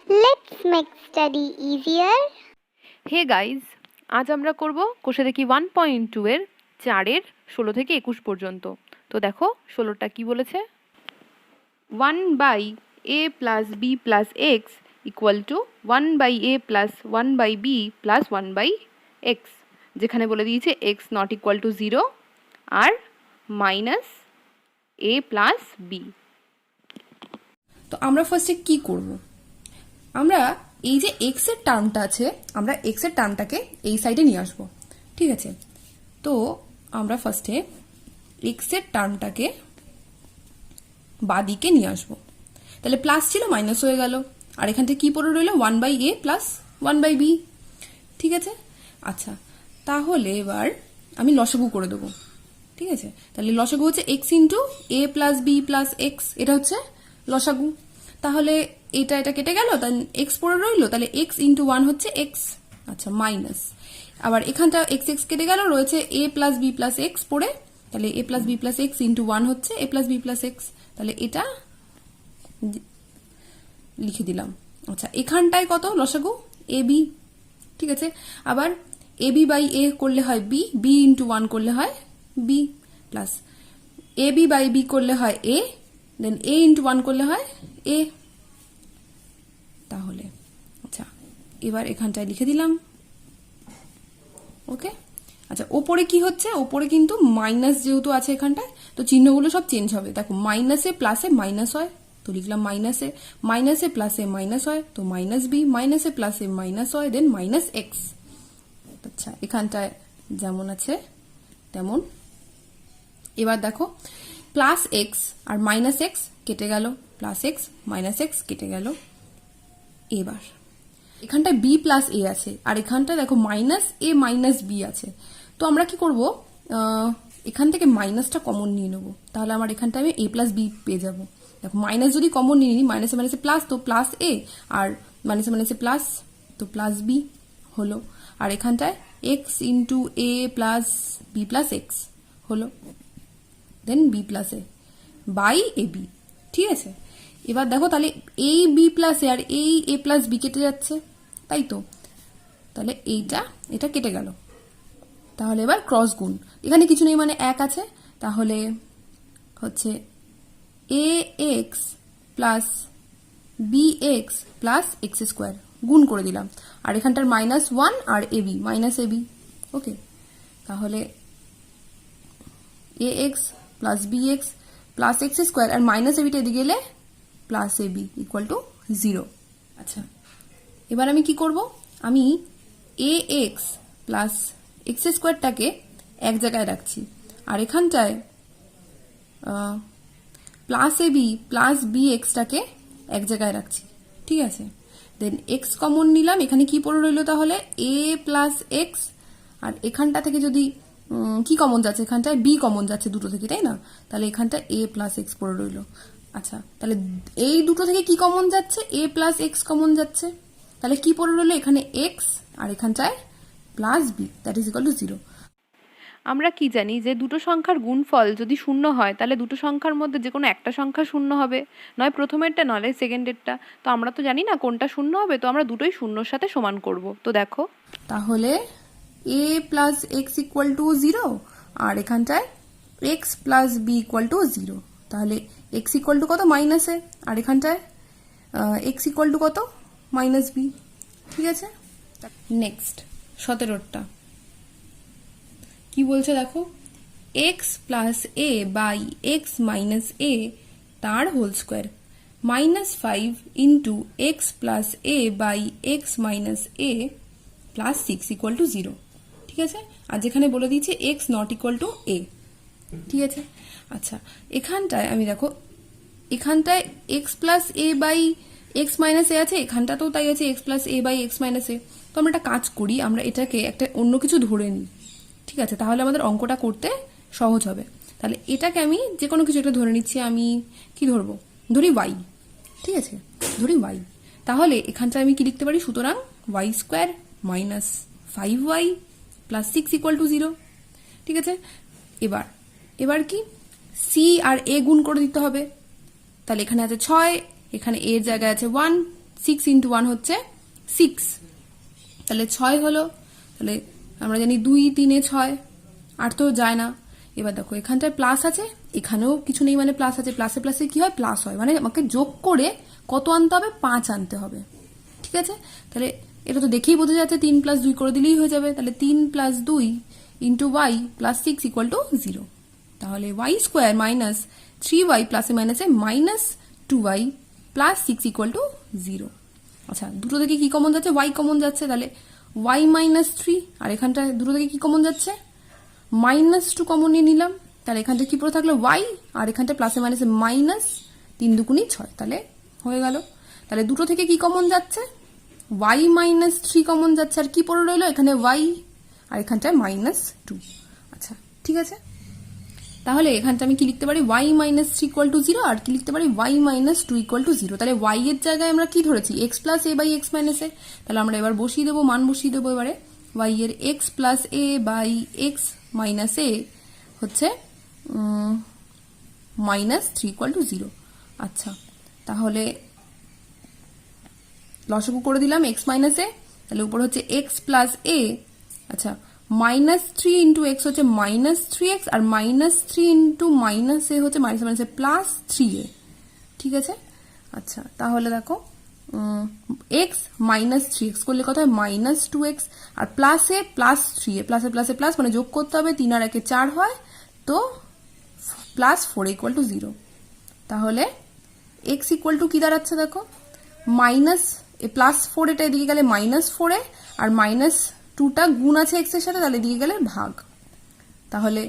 Let's make study easier. Hey guys, আজ আমরা করব কোষে দেখি 1.2 এর 4-এর 16 থেকে 21 পর্যন্ত। তো দেখো 16টা কি বলেছে, 1/a plus b plus x equal to 1/a plus 1/b plus 1/x, যেখানে বলে দিয়েছে এক্স নট ইকুয়াল টু 0 আর মাইনাস a প্লাস b। তো আমরা ফার্স্টে কি করব, আমরা এই যে এক্স এর টার্মটা আছে আমরা এক্স এর টার্মটাকে এই সাইডে নিয়ে আসব। ঠিক আছে, তো আমরা ফার্স্টে এক্স এর টার্মটাকে বাদিকে নিয়ে আসব। তাহলে প্লাস ছিল মাইনাস হয়ে গেল, আর এখান থেকে কি পড়ে রইল 1/a প্লাস 1/b। ঠিক আছে, আচ্ছা তাহলে এবার আমি লসাগু করে দেবো। ঠিক আছে, তাহলে লসাগু হচ্ছে x into a plus b plus x, এটা হচ্ছে লসাগু। তাহলে এটা এটা কেটে গেল, তাহলে এক্স পড়ে রইলো, তাহলে এক্স ইন্টু 1 হচ্ছে এক্স। আচ্ছা মাইনাস, আবার এখানটা এক্স এক্স কেটে গেল, রয়েছে a plus b plus x পড়ে, তাহলে a plus b plus x into 1 হচ্ছে a plus b plus x, তাহলে এটা লিখে দিলাম। আচ্ছা এখানটায় কত লসাগু এ বি। ঠিক আছে, আবার এ বি বাই এ করলে হয় বি, বি ইন্টু 1 করলে হয় b, plus a b by b করলে হয় এ, দেন এ ইন্টু 1 করলে হয় এ। তাহলে আচ্ছা এবার এখানটায় লিখে দিলাম। ওকে, আচ্ছা ওপরে কি হচ্ছে, ওপরে কিন্তু মাইনাস যেহেতু আছে এখানটায়, তো চিহ্নগুলো সব চেঞ্জ হবে। দেখো মাইনাসে প্লাসে মাইনাস হয়, তো লিখলাম মাইনাসে, মাইনাসে প্লাসে মাইনাস হয়, তো মাইনাস বি, মাইনাসে প্লাসে মাইনাস হয়, দেন মাইনাস এক্স। আচ্ছা এখানটায় যেমন আছে তেমন। এবার দেখো প্লাস এক্স আর মাইনাস এক্স কেটে গেল, প্লাস এক্স মাইনাস এক্স কেটে গেল। এবার এখানটায় বি প্লাস এ আছে, আর এখানটায় দেখো মাইনাস এ মাইনাস বি আছে। তো আমরা কি করব, এখান থেকে মাইনাসটা কমন নিয়ে নেবো, তাহলে আমার এখানটায় আমি এ প্লাস বি পেয়ে যাবো। দেখো মাইনাস যদি কমন নিয়ে নিই, মাইনাসে মাইনাসে প্লাস, তো প্লাস এ, আর মাইনাসে মাইনাসে প্লাস, তো প্লাস বি হলো। আর এখানটায় x into a plus b plus x হলো, then b plus a by a b. ঠিক আছে, এবার দেখো তাহলে এই বি প্লাস এ আর এই এ প্লাস বি কেটে যাচ্ছে, তাই তো, তাহলে এইটা এটা কেটে গেল। তাহলে এবার ক্রস গুণ, এখানে কিছু নেই মানে এক আছে, তাহলে হচ্ছে a x plus b x plus x square গুণ করে দিলাম, আর এখানটার মাইনাস 1 আর a b minus a b. Okay, তাহলে a x plus b x plus x square, আর মাইনাস এ বিটা এদিকে গেলে plus a b equal to 0। আচ্ছা এবার আমি কি করব, আমি এ এক্স প্লাস এক্স স্কোয়ারটাকে এক জায়গায় রাখছি, আর এখানটায় plus a b plus b এক্সটাকে এক জায়গায় রাখছি। ঠিক আছে, দেন এক্স কমন নিলাম, এখানে কি পড়ে রইল তাহলে এ প্লাস এক্স, আর এখানটা থেকে যদি কি কমন যাচ্ছে, এখানটায় বি কমন যাচ্ছে দুটো থেকে, তাই না, তাহলে এখানটা এ প্লাস এক্স পড়ে রইল। আচ্ছা তাহলে এই দুটো থেকে কি কমন যাচ্ছে, এ প্লাস এক্স কমন যাচ্ছে, তাহলে কি পড়ে রইল এখানে এক্স, আর এখানটায় plus b, that is equal to 0। আমরা কি জানি যে দুটো সংখ্যার গুণফল যদি শূন্য হয় তাহলে দুটো সংখ্যার মধ্যে যে কোনো একটা সংখ্যা শূন্য হবে, নয় প্রথমেরটা নয় সেকেন্ডেরটা। তো আমরা তো জানি না কোনটা শূন্য হবে, তো আমরা দুটোই শূন্যর সাথে সমান করব। তো দেখো তাহলে a plus x equal to 0, আর এখানটায় x plus b equal to 0, তাহলে এক্স ইকুয়াল টু কত মাইনাস এ, আর এখানটায় এক্স ইকুয়াল টু কত মাইনাস বি। ঠিক আছে, নেক্সট 17টা কি বলছে দেখো, x plus a by x minus a তার whole square -5 into x plus a by x minus a plus 6 equal to 0। ঠিক আছে, আর যেখানে বলে দিয়েছে x not equal to a. ঠিক আছে, আচ্ছা এখানটায় আমি দেখো, এখানটায় x plus a by x minus a আছে, এখানটাতেও তাই আছে x plus a by x minus a. তো আমরা একটা কাজ করি, আমরা এটাকে একটা অন্য কিছু ধরে নিই। ঠিক আছে, তাহলে আমাদের অঙ্কটা করতে সহজ হবে। তাহলে এটাকে আমি যে কোনো কিছু একটা ধরে নিচ্ছি, আমি কি ধরবো, ধরি ওয়াই। ঠিক আছে, ধরি ওয়াই, তাহলে এখানটায় আমি কি লিখতে পারি, সুতরাং y square minus 5y plus 6 equal to 0। ঠিক আছে, এবার এবার কি সি আর এ গুণ করে দিতে হবে, তাহলে এখানে আছে 6, এখানে এর জায়গায় আছে 1, 6 ইন্টু 1 হচ্ছে 6, তাহলে 6 হলো। তাহলে আমরা জানি 2 3 6, আর তো যায় না। এবার দেখো এখানটায় প্লাস আছে, এখানেও কিছু নেই মানে প্লাস আছে, প্লাসে প্লাসে কি হয় প্লাস হয়, মানে আমাকে যোগ করে কত আনতে হবে 5 আনতে হবে। ঠিক আছে, তাহলে এটা তো দেখেই বোঝা যাচ্ছে 3 + 2 করে দিলেই হয়ে যাবে। তাহলে 3 + 2 ইন্টু y + 6 = 0। তাহলে y² - 3y প্লাসে মাইনাসে -2y + 6 = 0। আচ্ছা, দুটো থেকে কি কমন যাচ্ছে, y কমন যাচ্ছে, তাহলে y - 3, আর এখানটায় দুটো থেকে কি কমন যাচ্ছে, -2 কমন নিয়ে নিলাম। তাহলে এখানটা কি পড়ে থাকলো y, আর এখানটা প্লাসে মাইনাসে -3 দুগুণি 6, তাহলে হয়ে গেল। তাহলে দুটো থেকে কি কমন যাচ্ছে, y - 3 কমন যাচ্ছে, আর কি পড়ে রইলো এখানে y, আর এখানটায় -2। আচ্ছা ঠিক আছে, তাহলে এখানটা আমি কি লিখতে পারি, y - 3 = 0, আর কি লিখতে পারি y - 2 = 0। তাহলে y এর জায়গায় আমরা কি ধরেছি, x + a / x - a। তাহলে আমরা এবার বসিয়ে দেবো, মান বসিয়ে দেবো এবারে। y এর x + a / x - a হচ্ছে -3 = 0। আচ্ছা, তাহলে লসাগু করে দিলাম x - a, তাহলে উপর হচ্ছে x + a। আচ্ছা, -3 × x হচ্ছে -3x, আর -3 × -a হচ্ছে -3a। ঠিক আছে, আচ্ছা তাহলে দেখো x - 3x করলে কত হয় -2x, আর +a + 3a, প্লাসে প্লাসে প্লাস মানে যোগ করতে হবে, 3 আর 1 4 হয়, তো +4a = 0। তাহলে x = কি দাঁড়াচ্ছে দেখো, +4, এটা এদিকে গেলে -4a, আর -2টা গুণ আছে x এর সাথে, তাহলে এদিকে গেলে ভাগ। তাহলে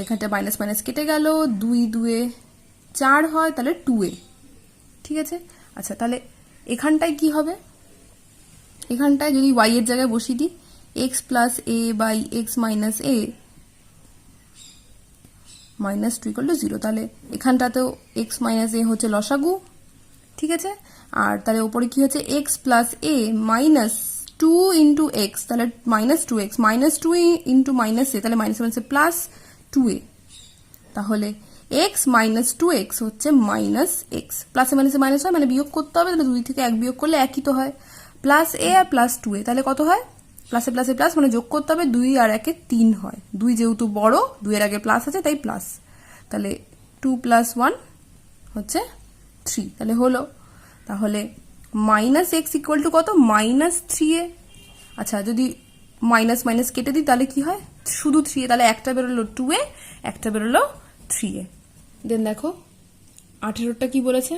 এখানটা মাইনাস মাইনাস কেটে গেল, 2 2 4 হয়, তাহলে 2a। ঠিক আছে, আচ্ছা তাহলে এখানটায় কি হবে, এখানটায় যদি y এর জায়গায় বসিয়ে দিই x + a / x - a -2 = 0, তাহলে এখানটাতেও x - a হচ্ছে লসাগু। ঠিক আছে, আর তাহলে উপরে কি হচ্ছে x + a - 2 × x, তাহলে -2x, -2 × -a, তাহলে -1 +2a। তাহলে x - 2x হচ্ছে -x, প্লাসে মাইনাসে মাইনাস হয় মানে বিয়োগ করতে হবে, তাহলে 2 থেকে 1 বিয়োগ করলে একই তো হয়, +a আর +2a, তাহলে কত হয়, প্লাসে প্লাসে প্লাস মানে যোগ করতে হবে, 2 আর 1 3 হয়, 2 যেহেতু বড়, 2 এর আগে প্লাস আছে তাই প্লাস, তাহলে 2 + 1 হচ্ছে 3, তাহলে হলো। তাহলে -x = কত, -3a। আচ্ছা, যদি মাইনাস মাইনাস কেটে দিই তাহলে কি হয়, শুধু 3a, তাহলে একটা বেরোলো 2a, একটা বেরোলো 3a। দেন দেখো 18টা কি বলেছে,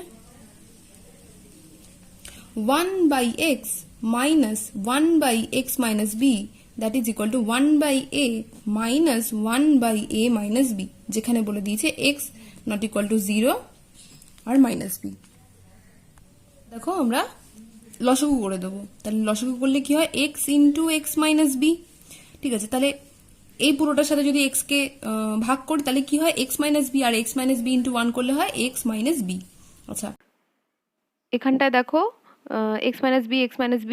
1/x - 1/x - b that is equal to 1/a - 1/a - b, যেখানে বলে দিয়েছে x not equal to 0 R -b। দেখো আমরা লসাগু করে দেবো, তাহলে লসাগু করলে কি হয়, x × x - b। ঠিক আছে, তাহলে এই পুরোটার সাথে যদি x কে ভাগ করি তাহলে কি হয়, x - b, আর x - b × 1 করলে হয় x - b। আচ্ছা, এখানটায় দেখো x - b x - b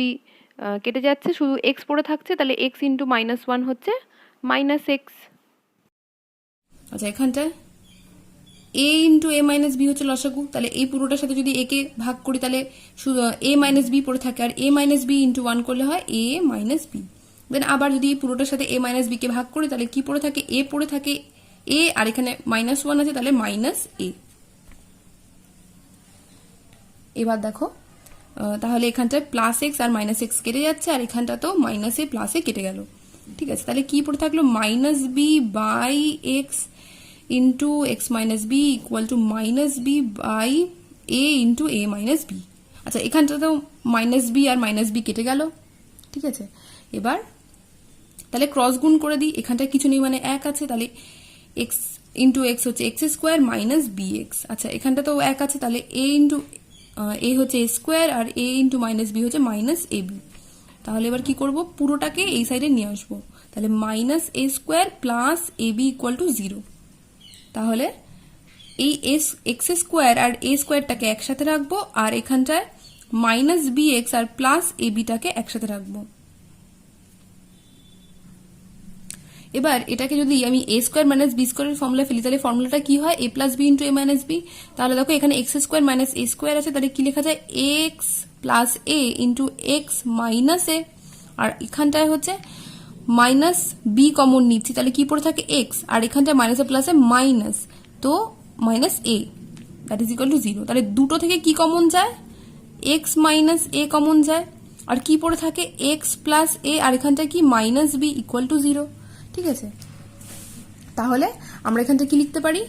কেটে যাচ্ছে, শুধু x পড়ে থাকছে, তাহলে x × -1 হচ্ছে -x। আচ্ছা এখানটায় a × a - b হচ্ছে লসাগু, তাহলে এই পুরোটার সাথে যদি a কে ভাগ করি তাহলে শুধু a - b পড়ে থাকে, আর a - b × 1 করলে হয় a - b। দেন আবার যদি এই পুরোটার সাথে a - b কে ভাগ করি তাহলে কি পড়ে থাকে, a পড়ে থাকে a, আর এখানে -1 আছে, তাহলে -a। এবার দেখো তাহলে এখানটায় +x আর -x কেটে যাচ্ছে, আর এখানটা তো -a +a কেটে গেল। ঠিক আছে, তাহলে কি পড়ে থাকলো, -b/x × x - b = -b/a × a - b। আচ্ছা, এখানটা তো -b আর -b কেটে গেল। ঠিক আছে, এবার তাহলে ক্রস গুণ করে দিই, এখানটায় কিছু নেই মানে 1 আছে, তাহলে x × x হচ্ছে x² - bx। আচ্ছা, এখানটা তো 1 আছে, তাহলে a হচ্ছে a², আর a × -b হচ্ছে -ab। তাহলে এবার কি করব, পুরোটাকে এই সাইডে নিয়ে আসবো, তাহলে -a² + ab = 0। তাহলে এই x² আর a²টাকে একসাথে রাখবো, আর এখানটায় -bx আর +ab টাকে একসাথে রাখবো। এবার এটাকে যদি আমি a স্কোয়ার মাইনাস বি স্কোয়ারের ফর্মুলা ফেলি তাহলে ফর্মুলাটা কি হয় a plus b into a minus b. তাহলে দেখো এখানে x square minus a square আছে, তাহলে কি লেখা যায় x plus a into x minus a, আর এখানটায় হচ্ছে মাইনাস বি কমন নিচ্ছি, তাহলে কি পড়ে থাকে এক্স, আর এখানটায় মাইনাসে প্লাসে মাইনাস, তো minus A that is equal to 0। তাহলে দুটো থেকে কি কমন যায়, এক্স মাইনাস এ কমন যায়, আর কি পড়ে থাকে এক্স প্লাস এ, আর এখানটায় কি মাইনাস বি ইকুয়াল টু 0। ঠিক আছে, তাহলে আমরা এখানটা কি লিখতে পারি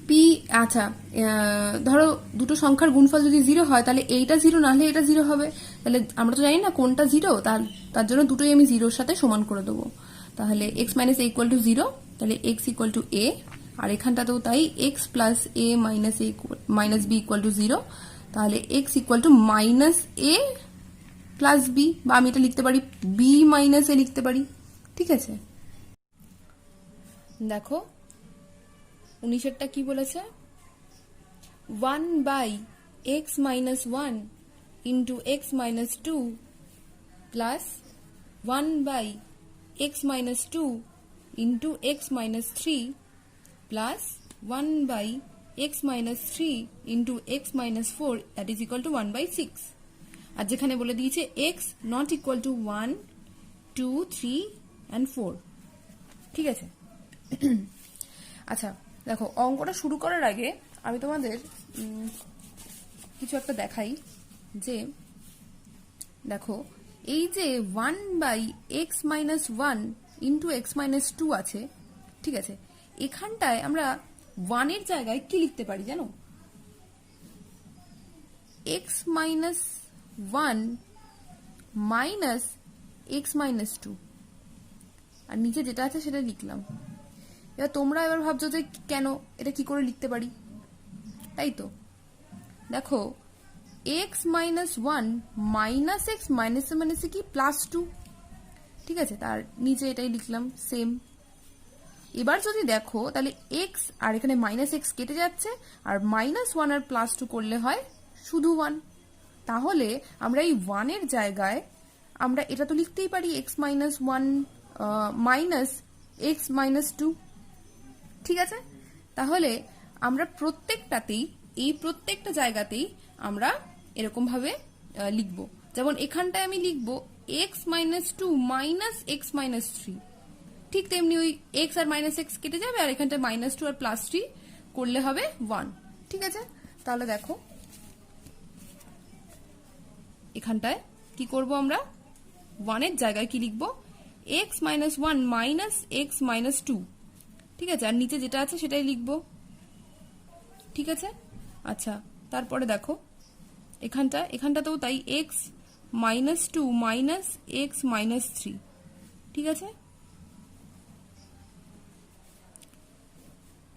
পি, আচ্ছা ধরো দুটো সংখ্যার গুণফল যদি 0 হয় তাহলে এইটা 0 না হলে এটা 0 হবে, তাহলে আমরা তো জানি না কোনটা 0, তার জন্য দুটোই আমি 0-র সাথে সমান করে দেবো। তাহলে x minus a equal to 0, তাহলে এক্স ইকুয়াল টু এ, আর এখানটাতেও তাই x plus a minus b equal to 0, তাহলে x equal to minus a plus b, বা আমি এটা লিখতে পারি বি মাইনাস এ লিখতে পারি। ঠিক আছে, দেখো 19-এরটা কি বলেছে, 1 by x minus 1 into x minus 2 plus 1 by x minus 2 into x minus 3 plus 1 by x minus 3 into x minus 4 that is equal to 1 by 6। আর যেখানে বলে দিয়েছে x not equal to 1, 2, 3 and 4। ঠিক আছে, আচ্ছা দেখো অঙ্কটা শুরু করার আগে আমি তোমাদের কিছু একটা দেখাই, যে দেখো এই যে 1 by x minus 1 into x minus 2 আছে, ঠিক আছে, এখানটায় আমরা 1 এর জায়গায় কি লিখতে পারি জানো, x minus 1 minus x minus 2, আর নিচে যেটা আছে সেটা লিখলাম। এবার তোমরা এবার ভাবছো যে কেন এটা কি করে লিখতে পারি, তাই তো দেখো x minus 1 minus x minus মাইনাসে কি প্লাস 2, ঠিক আছে, তার নিচে এটাই লিখলাম সেম। এবার যদি দেখো তাহলে এক্স আর এখানে মাইনাস এক্স কেটে যাচ্ছে, আর মাইনাস 1 আর প্লাস 2 করলে হয় শুধু 1, তাহলে আমরা এই 1 এর জায়গায় আমরা এটা তো লিখতেই পারি x minus 1 minus x minus 2। ঠিক আছে, তাহলে আমরা প্রত্যেকটাতেই এই প্রত্যেকটা জায়গাতেই আমরা এরকম ভাবে লিখব, যেমন এখানটায় আমি লিখব x minus 2 minus x minus 3, ঠিক তেমনি ওই এক্স আর মাইনাস এক্স কেটে যাবে, আর এখানটায় মাইনাস 2 আর প্লাস 3 করলে হবে 1। ঠিক আছে, তাহলে দেখো এখানটায় কি করব আমরা, 1 এর জায়গায় কি লিখব, x minus 1 minus x minus 2, ঠিক আছে, আর নিচে যেটা আছে সেটাই লিখব। ঠিক আছে, আচ্ছা তারপরে দেখো এখানটাতেও তাই x minus 2 minus x minus 3, ঠিক আছে,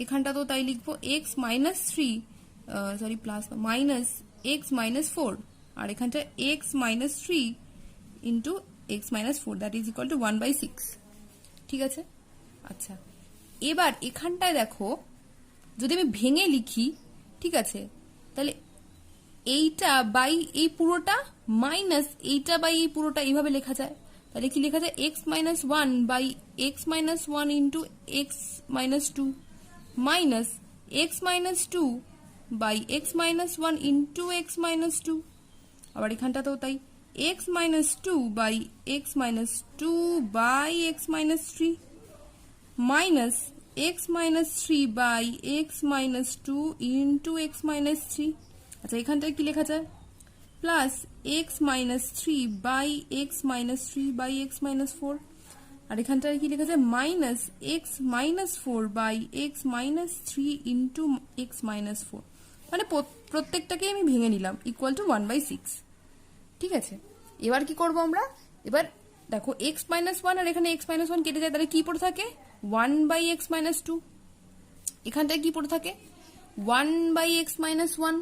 এখানটাতেও তাই লিখবো x minus 3 sorry plus minus x minus 4, আর এখানটা x minus 3 into x minus 4 that is equal to 1 by 6। ঠিক আছে, আচ্ছা এবার এখানটায় দেখো যদি আমি ভেঙে লিখি, ঠিক আছে, তাহলে এইটা বাই এই পুরোটা মাইনাস এইটা বাই এই পুরোটা এইভাবে লেখা যায়, তাহলে কি লেখা যায় x minus 1 by x minus 1 into x minus 2 minus x minus 2 by x minus 1 into x minus 2, আবার এখানটাতেও তাই x minus 2 by x minus 2 by x minus 3 minus x minus 3 by x minus 2 into x minus 3। আচ্ছা এখানটায় কি লেখা যায় plus x minus 3 by x minus 3 by x minus 4, আর এখানটায় কি লেখা যায় minus x minus 4 by x minus 3 into x minus 4, মানে প্রত্যেকটাকে আমি ভেঙে নিলাম ইকুয়াল টু 1 বাই 6। ঠিক আছে, এবার কি করব আমরা, এবার দেখো এক্স মাইনাস 1 আর এখানে এক্স মাইনাস 1 কেটে যায়, তাহলে কি পড়ে থাকে 1 বাই এক্স মাইনাস 2, এখানটায় কি পড়ে থাকে 1 বাই এক্স মাইনাস 1।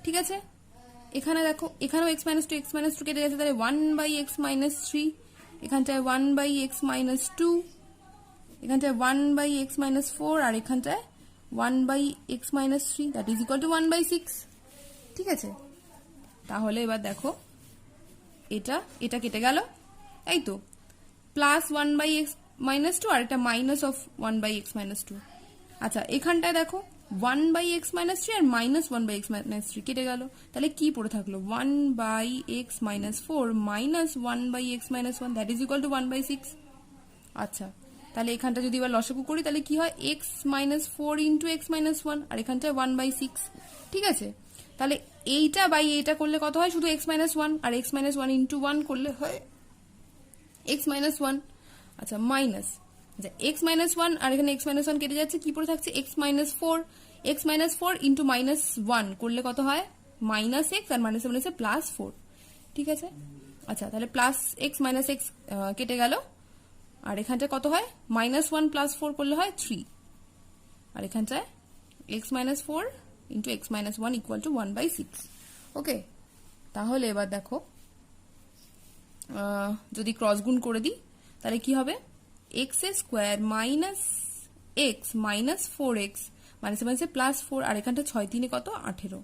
ঠিক আছে, এখানে দেখো এখানেও এক্স মাইনাস 2 কেটে যাচ্ছে, তাহলে 1 বাই এক্স মাইনাস 3, এখানটায় 1 বাই এক্স মাইনাস 2, এখানটায় 1 বাই এক্স মাইনাস 4, আর এখানটায় 1 by x minus 3 that is equal to 1 by 6। ঠিক আছে, তাহলে এবার দেখো এটা কেটে গেল, তাই তো plus 1 by x minus two আর এটা minus of 1/x minus two. আচ্ছা এখানটায় দেখো 1/x মাইনাস থ্রি আর মাইনাস 1/x মাইনাস থ্রি কেটে গেল, তাহলে কি পড়ে থাকলো 1/x minus four minus 1/x minus one, that is equal two 1/6। আচ্ছা তাহলে এখানটা যদি এবার লসাগু করি তাহলে কি হয় x minus four into x minus one, আর এখানটায় 1/6। ঠিক আছে, তাহলে এইটা বাই এইটা করলে কত হয়, শুধু x মাইনাস ওয়ান, আর x minus one into one করলে হয় x মাইনাস ওয়ান। আচ্ছা মাইনাস, আচ্ছা x মাইনাস ওয়ান আর এখানে x মাইনাস ওয়ান কেটে যাচ্ছে, কি পড়ে থাকছে x minus four into minus one করলে কত হয় মাইনাস এক্স, আর মাইনাস মাইনাসে প্লাস ফোর। ঠিক আছে, আচ্ছা তাহলে প্লাস এক্স মাইনাস এক্স কেটে গেল, আর এখানটায় কত হয় মাইনাস ওয়ান প্লাস ফোর করলে হয় থ্রি, আর এখানটায় x minus four into x minus one equal to 1/6। ওকে, তাহলে এবার দেখো যদি ক্রস গুণ করে দিই তাহলে কি হবে x square minus x minus four x মাইনাসে মাইনাসে প্লাস ফোর, আর এখানটা 6×3 কত 18।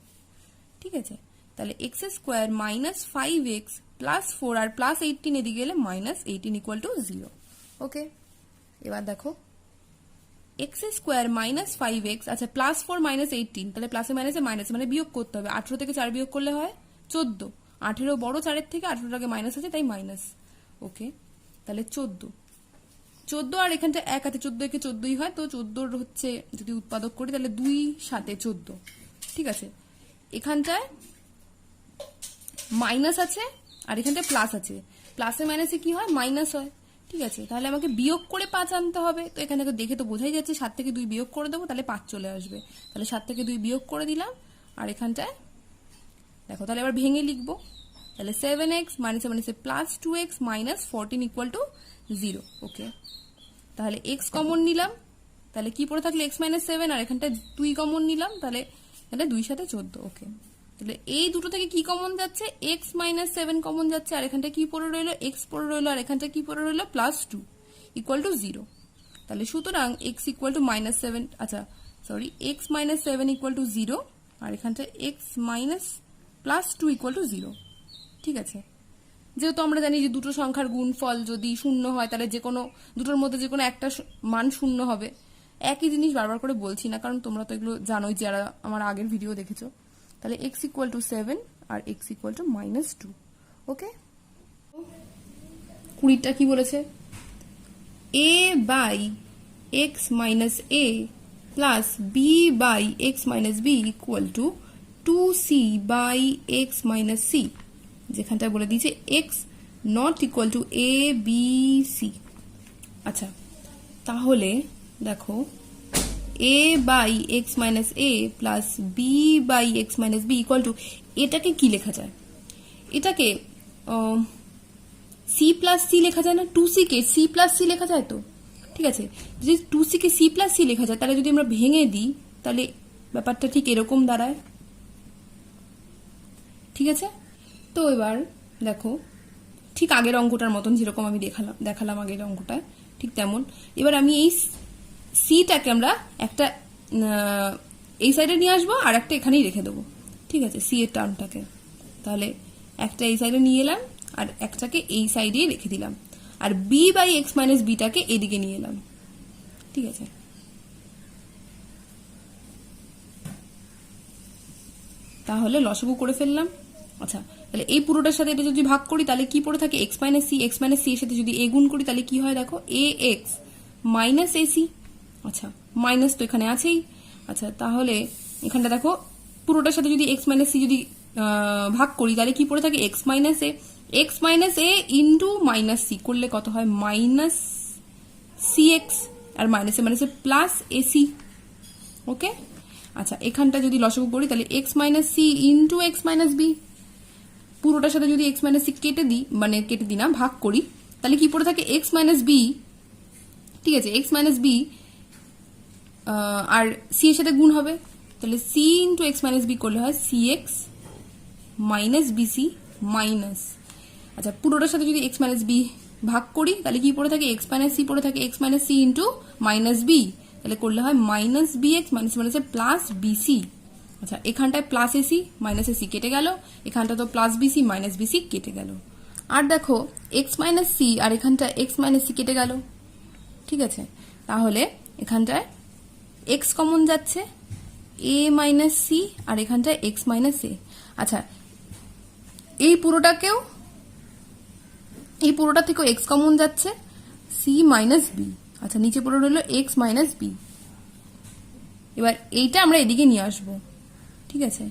ঠিক আছে, তাহলে x square minus 5x plus four আর প্লাস 18 এদিকে গেলে মাইনাস 18 ইকুয়াল টু 0। ওকে, এবার দেখো এক্স স্কোয়ার মাইনাস 5x, আচ্ছা প্লাস ফোর মাইনাস 18, তাহলে প্লাসে মাইনাসে মাইনাস মানে বিয়োগ করতে হবে, 18 থেকে 4 বিয়োগ করলে হয় 14, 18 বড় 4-এর থেকে, 18 আগে মাইনাস আছে তাই মাইনাস। ওকে, তাহলে 14 আর এখানটা এক আছে, 14 একে 14ই হয়, তো 14 হচ্ছে যদি উৎপাদক করি তাহলে 2 7 14। ঠিক আছে, এখানটায় মাইনাস আছে আর এখানটায় প্লাস আছে, প্লাসে মাইনাসে কি হয় মাইনাস হয়। ঠিক আছে, তাহলে আমাকে বিয়োগ করে 5 আনতে হবে, তো এখানে দেখে তো বোঝাই যাচ্ছে 7 থেকে 2 বিয়োগ করে দেবো, তাহলে 5 চলে আসবে, তাহলে 7 থেকে 2 বিয়োগ করে দিলাম, আর এখানটায় দেখো তাহলে এবার ভেঙে লিখবো, তাহলে 7x মাইনাসে মাইনাসে plus 2x minus 14 equal to 0। ওকে, তাহলে x কমন নিলাম, তাহলে কি পড়ে থাকলে x মাইনাস 7, আর এখানটায় 2 কমন নিলাম, তাহলে এটা 2 সাথে 14। ওকে, তাহলে এই দুটো থেকে কি কমন যাচ্ছে x মাইনাস 7 কমন যাচ্ছে, আর এখানটা কি পড়ে রইলো x পড়ে রইলো, আর এখানটা কি পড়ে রইলো প্লাস 2 ইকুয়াল টু 0। তাহলে সুতরাং x ইকুয়াল টু মাইনাস 7, আচ্ছা sorry x minus 7 equal to 0, আর এখানটা x minus plus 2 equal to 0। ঠিক আছে, যেহেতু আমরা জানি যে দুটো সংখ্যার গুণফল যদি শূন্য হয় তাহলে যে কোনো দুটোর মধ্যে যে কোনো একটা মান শূন্য হবে। একই জিনিস বারবার করে বলছি না, কারণ তোমরা তো এগুলো জানোই যারা আমার আগের ভিডিও দেখেছো। তাহলে x ইকুয়াল টু 7 আর x equal to minus 2। Okay, 20টা কি বলেছে a by x minus a plus b by x minus b equal to 2c by x minus c, যেখানটায় বলে দিয়েছে x not equal to a b c। আচ্ছা তাহলে দেখো a by x minus a plus b by x minus b equal to, এটাকে কি লেখা যায়, এটাকে c প্লাস c লেখা যায় না, 2c কে c প্লাস c লেখা যায় তো। ঠিক আছে, যদি 2c কে c প্লাস c লেখা যায় তাহলে যদি আমরা ভেঙে দিই তাহলে ব্যাপারটা ঠিক এরকম দাঁড়ায়। ঠিক আছে, তো এবার দেখো ঠিক আগের অঙ্কটার মতন যেরকম আমি দেখালাম আগের অঙ্কটায় ঠিক তেমন, এবার আমি এই সিটাকে আমরা একটা এই সাইডে নিয়ে আসবো আর একটা এখানেই রেখে দেবো। ঠিক আছে, সি এর টার্মটাকে তাহলে একটা এই সাইডে নিয়ে এলাম আর একটাকে এই সাইডেই রেখে দিলাম, আর বি বাই এক্স মাইনাস বিটাকে এদিকে নিয়ে এলাম। ঠিক আছে, তাহলে লসাগু করে ফেললাম। আচ্ছা তাহলে এই পুরোটার সাথে এটা যদি ভাগ করি তাহলে কি পড়ে থাকে x minus c, x minus c এর সাথে যদি a গুণ করি তাহলে কি হয় দেখো a x minus a c। আচ্ছা মাইনাস তো এখানে আছেই। আচ্ছা তাহলে এখানটা দেখো পুরোটার সাথে যদি x মাইনাস সি যদি ভাগ করি তাহলে কি পড়ে থাকে x minus a into minus c করলে কত হয় মাইনাস সি এক্স, আর মাইনাসে মাইনাসে প্লাস এ সি। ওকে, আচ্ছা এখানটা যদি লসাগু করি তাহলে x minus c into x minus b, পুরোটার সাথে যদি এক্স মাইনাস সি কেটে দিই না ভাগ করি তাহলে কি পড়ে থাকে এক্স মাইনাস বি। ঠিক আছে, এক্স মাইনাস বি আর সি এর সাথে গুণ হবে, তাহলে c into x minus b করলে হয় c x minus bc minus, আচ্ছা পুরোটার সাথে যদি এক্স মাইনাস বি ভাগ করি তাহলে কি পড়ে থাকে এক্স মাইনাস সি পড়ে থাকে x minus c into minus b, তাহলে করলে হয় মাইনাস বি এক্স মাইনাস মাইনাসে প্লাস বিসি। আচ্ছা এখানটায় প্লাস এসি মাইনাস এসি কেটে গেল, এখানটা তো প্লাস বিসি মাইনাস বিসি কেটে গেল, আর দেখো এক্স মাইনাস সি আর এখানটা এক্স মাইনাস সি কেটে গেল। ঠিক আছে, তাহলে এখানটায় এক্স কমন যাচ্ছে, এ মাইনাস সি, আর এখানটায় এক্স মাইনাস এ। আচ্ছা, এই পুরোটা থেকেও এক্স কমন যাচ্ছে, সি মাইনাস বি। আচ্ছা, নিচে পড়ে রইলো এক্স মাইনাস বি। এবার এইটা আমরা এদিকে নিয়ে আসবো, ঠিক আছে,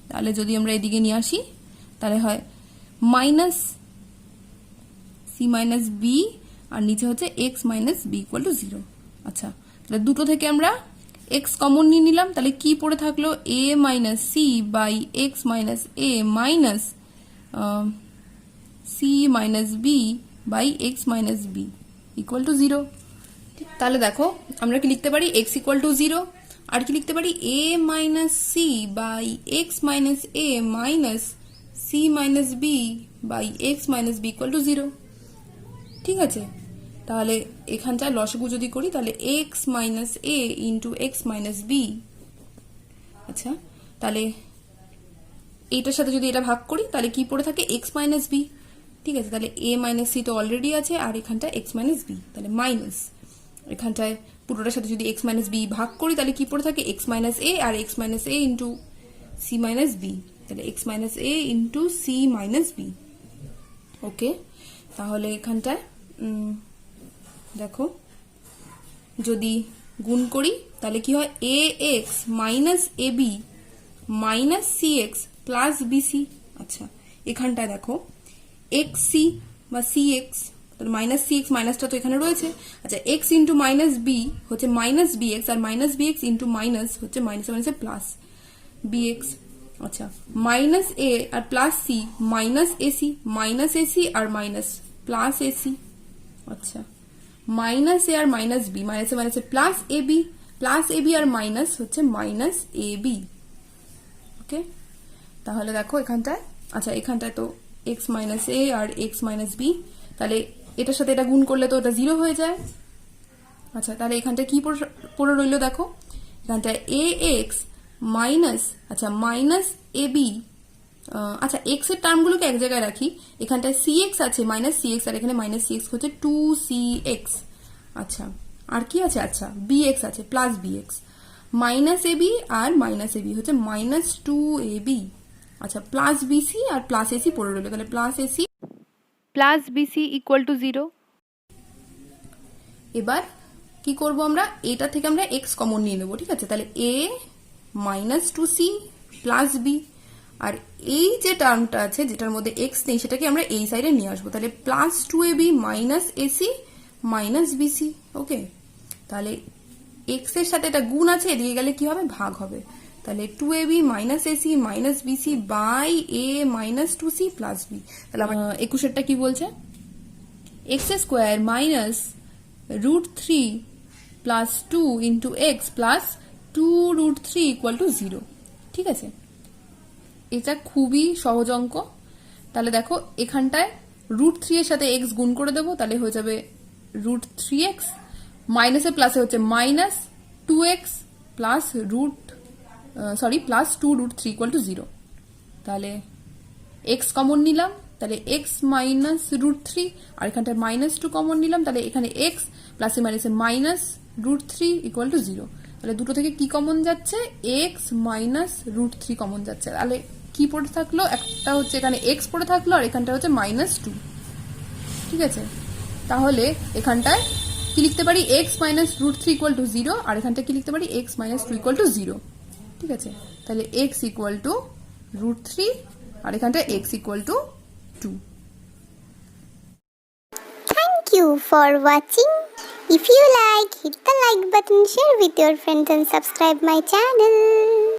তাহলে যদি আমরা এদিকে নিয়ে আসি তাহলে হয় মাইনাস সি মাইনাস বি, আর নিচে হচ্ছে x minus b equal to 0। আচ্ছা, তাহলে দুটো থেকে আমরা এক্স কমন নিয়ে নিলাম, তাহলে কি পড়ে থাকলো, a minus c by x minus a minus c minus b by x minus b equal to 0। তাহলে দেখো আমরা কি লিখতে পারি, এক্স ইকুয়াল টু 0, আর কি লিখতে পারি, a minus c by x minus a minus c minus b by x minus b equal to 0। ঠিক আছে, তাহলে এখানটায় লসাগু যদি করি তাহলে x minus a into x minus b. আচ্ছা, তাহলে এইটার সাথে যদি এটা ভাগ করি তাহলে কি পড়ে থাকে, এক্স মাইনাস বি। ঠিক আছে, তাহলে এ মাইনাস সি তো অলরেডি আছে, আর এখানটায় এক্স মাইনাস বি, তাহলে মাইনাস এখানটায় পুরোটার সাথে যদি এক্স মাইনাস বি ভাগ করি তাহলে কি পড়ে থাকে, এক্স মাইনাস এ, আর x minus a into c minus b, তাহলে x minus a into c minus b. Okay, তাহলে এখানটায় দেখো যদি গুণ করি তাহলে কি হয়, a x minus a b minus c x plus bc. আচ্ছা, এখানটায় দেখো এক্স সি বা সি এক্স, তাহলে মাইনাস সি এক্স, মাইনাসটা তো এখানে রয়েছে। আচ্ছা, এক্স ইন্টু মাইনাস বি হচ্ছে মাইনাস বি এক্স, আর minus b x into minus হচ্ছে মাইনাস মাইনাসে প্লাস বি এক্স। আচ্ছা, minus a R plus C minus AC R minus plus AC. আচ্ছা, minus a R minus B, মাইনাসে মাইনাসে plus a b আর minus হচ্ছে minus a b. Okay, তাহলে দেখো এখানটায়, আচ্ছা এখানটায় তো এক্স মাইনাস এ আর এক্স মাইনাস বি, তাহলে এটার সাথে এটা গুণ করলে তো এটা 0 হয়ে যায়। আচ্ছা, তাহলে এখানটায় কি পড়ে রইলো দেখো, এখানটায় এ এক্স মাইনাস, আচ্ছা মাইনাস এ বি, আচ্ছা এক্স এর টার্মগুলোকে এক জায়গায় রাখি, এখানটায় সি এক্স আছে মাইনাস সি এক্স, আর এখানে মাইনাস সি এক্স হচ্ছে 2cx। আচ্ছা, আর কি আছে, আচ্ছা বি এক্স আছে plus b x, minus a b আর মাইনাস এ বি হচ্ছে মাইনাস 2ab। আচ্ছা, প্লাস বিসি আর প্লাস এসি পড়ে রইলো, তাহলে plus ac plus bc equal to 0। এবার কি করব আমরা, এটা থেকে আমরা এক্স কমন নিয়ে নেবো। ঠিক আছে, তাহলে এ মাইনাস 2c প্লাস বি, আর এই যে টার্মটা আছে যেটার মধ্যে এক্স নেই সেটাকে আমরা এই সাইডে নিয়ে আসবো, তাহলে plus 2ab minus ac minus bc. Okay, তাহলে এক্স এর সাথে এটা গুণ আছে, এদিকে গেলে কি হবে, ভাগ হবে, তাহলে 2ab minus ac minus bc by a minus 2c plus b. তাহলে আমার 21 কি বলছে, x square minus √3 plus 2 into x plus 2√3 equal to 0। ঠিক আছে, এটা খুবই সহজ অঙ্ক। তাহলে দেখো এখানটায় √3 এর সাথে এক্স গুণ করে দেবো, তাহলে হয়ে যাবে √3x, মাইনাসে প্লাসে হচ্ছে minus 2x plus plus 2√3 equal to 0। তাহলে এক্স কমন নিলাম, তাহলে এক্স মাইনাস √3, আর এখানটায় মাইনাস 2 কমন নিলাম, তাহলে এখানে এক্স প্লাসে মাইনাসে মাইনাস √3 ইকুয়াল টু 0। তাহলে দুটো থেকে কি কমন যাচ্ছে, এক্স মাইনাস √3 কমন যাচ্ছে, তাহলে কি পড়ে থাকলো, একটা হচ্ছে এখানে এক্স পড়ে থাকলো, আর এখানটা হচ্ছে মাইনাস 2। ঠিক আছে, তাহলে এখানটায় কি লিখতে পারি, এক্স মাইনাস √3 ইকুয়াল টু 0, আর এখানটায় কি লিখতে পারি, এক্স মাইনাস 2 ইকুয়াল টু 0। ঠিক আছে, তাহলে এক্স ইকুয়াল টু √3, আর এখানটায় x equal two 2। Thank you for watching. If you like, hit the like button, share with your friends and subscribe my channel.